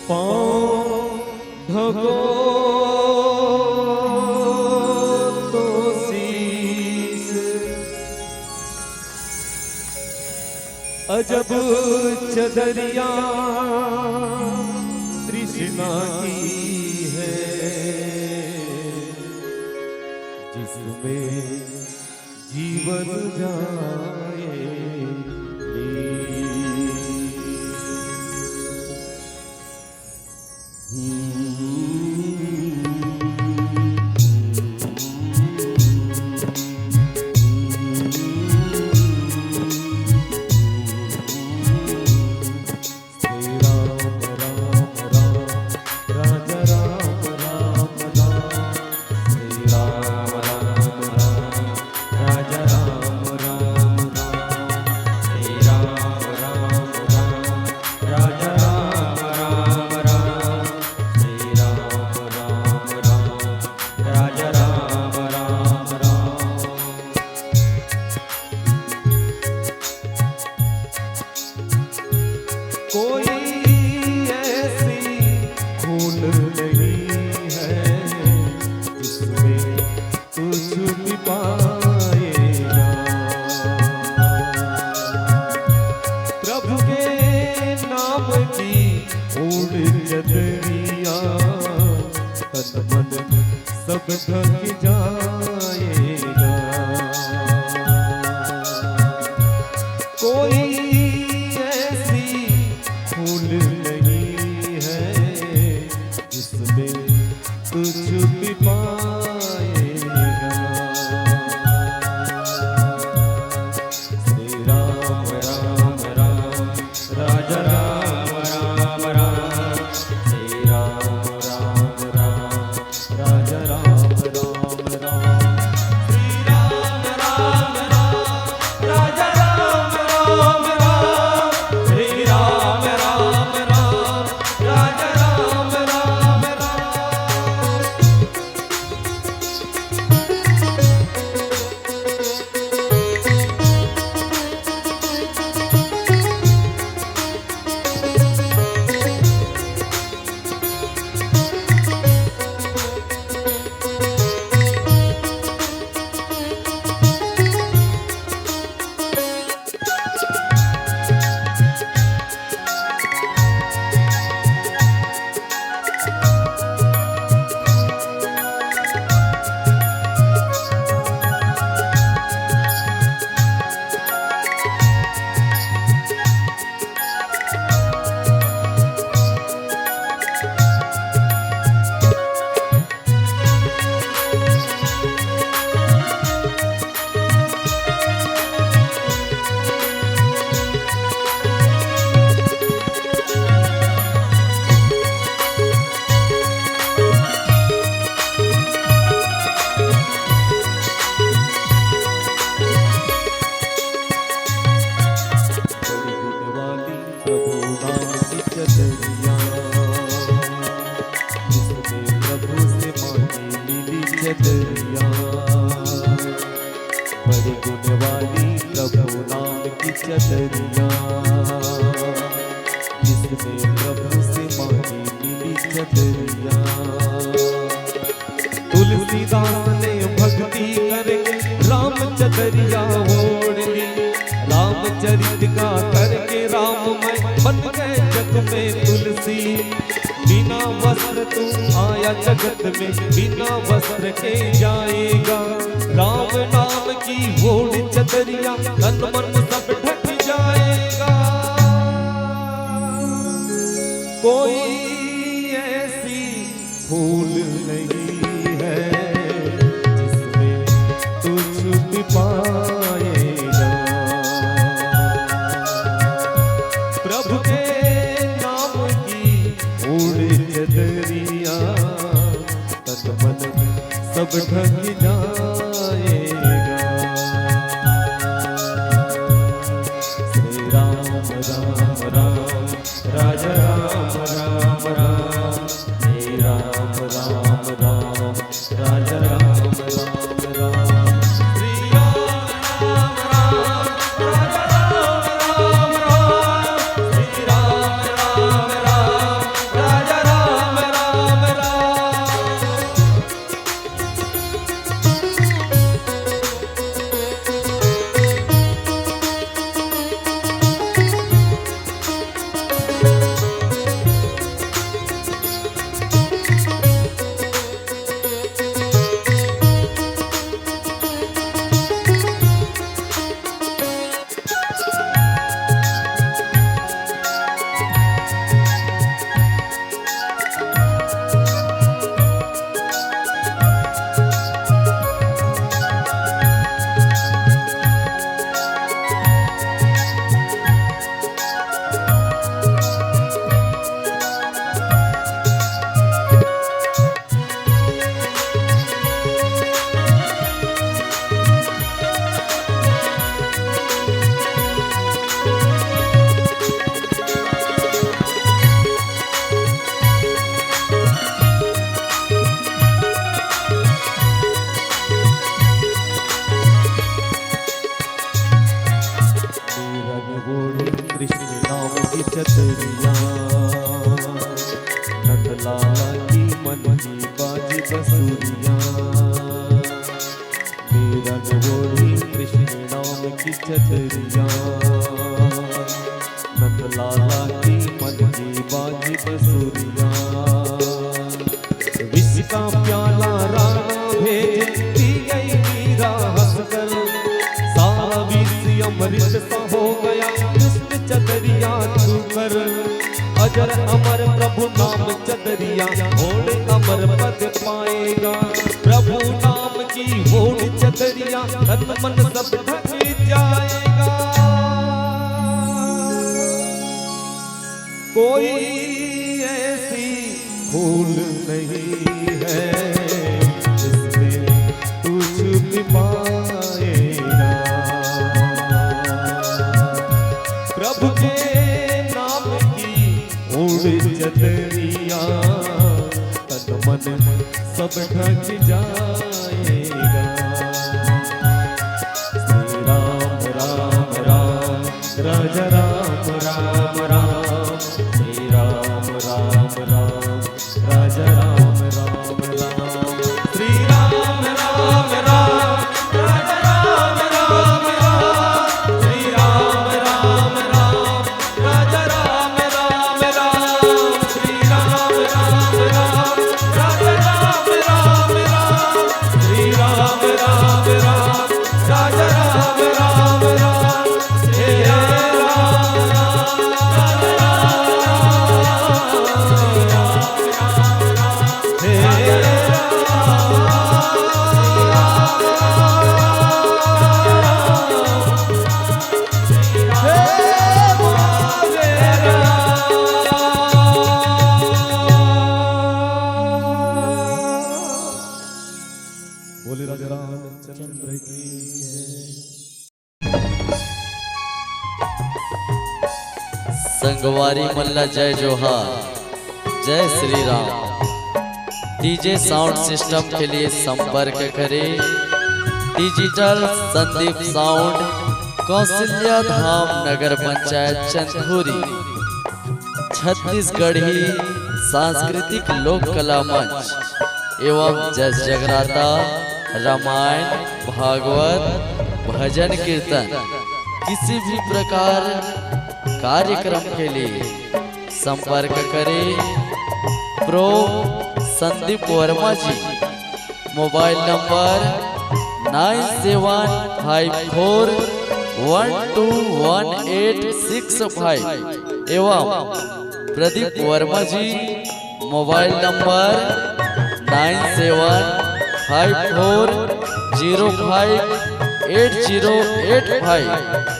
पाँव ढको तो शीस, अजब चदरिया तृष्णा की है, जिसमें जीवन जाए। सब थक जाएगा, कोई ऐसी फूल नहीं है जिसमें तू छुप पाएगा। श्री राम राम राम राजा राम राम राम, श्री राम राम राम राजा राम। बड़ी गुण वाली प्रभु नाम की चदरिया, जिसमें प्रभु से मांगी मिली चदरिया। तुलसीदास ने भक्ति करके राम चदरिया ओढ़ ली, रामचरित का करके राममय बन गए जग में तुलसी। बिना वस्त्र तू आया जगत में, बिना वस्त्र के जाएगा। राम नाम की ओढ़ चदरिया, तन मन सब ढक जाएगा। कोई ऐसी फूल नहीं है जिसमें तू छुप पाएगा। प्रभु के नाम की ओढ़ चदरिया, तन मन सब ढक जाएगा। श्री राम राम राम राजा राम राम राम, श्री राम राम राम राजा राम राम राम, श्री राम राम राम राजा राम राम राम, श्री राम राम राम राजा बाजी बसुरिया। विष का प्याला राणा भेज पी गई मीरा हंसकर, सारा विष अमृत सा हो गया कृष्ण चदरिया छूकर। अजर अमर प्रभु नाम चदरिया ओढ़ अमर पद पाएगा। प्रभु नाम की ओढ़ चदरिया तन मन सब ढक जाएगा। कोई ऐसी भूल नहीं है जिसमें तू छुप पाएगा। प्रभु के नाम की ओढ़ चदरिया तन मन सब ढक जाएगा। श्री राम राम राम राजा राम राम राम, श्री राम राम राम राजा राम राम राम, श्री राम राम राम राजा राम राम राम, श्री राम राम राम राजा राम राम राम, श्री राम राम राम राजा राम राम राम, श्री राम राम राम राजा राम राम राम, हे बोले राजा रामचंद्र की जय। संगवारी मल्ला जय जोहार, जय Shri Ram. DJ sound system के लिए संपर्क करें डिजिटल संदीप साउंड, कौशल्या धाम नगर पंचायत चंदखुरी, छत्तीसगढ़ी सांस्कृतिक लोक कला मंच एवं जस जगराता, रामायण, भागवत, भजन कीर्तन किसी भी प्रकार कार्यक्रम के लिए संपर्क करें प्रो संदीप वर्मा जी। मोबाइल नंबर 9754121865 एवं प्रदीप वर्मा जी मोबाइल नंबर 9754058085।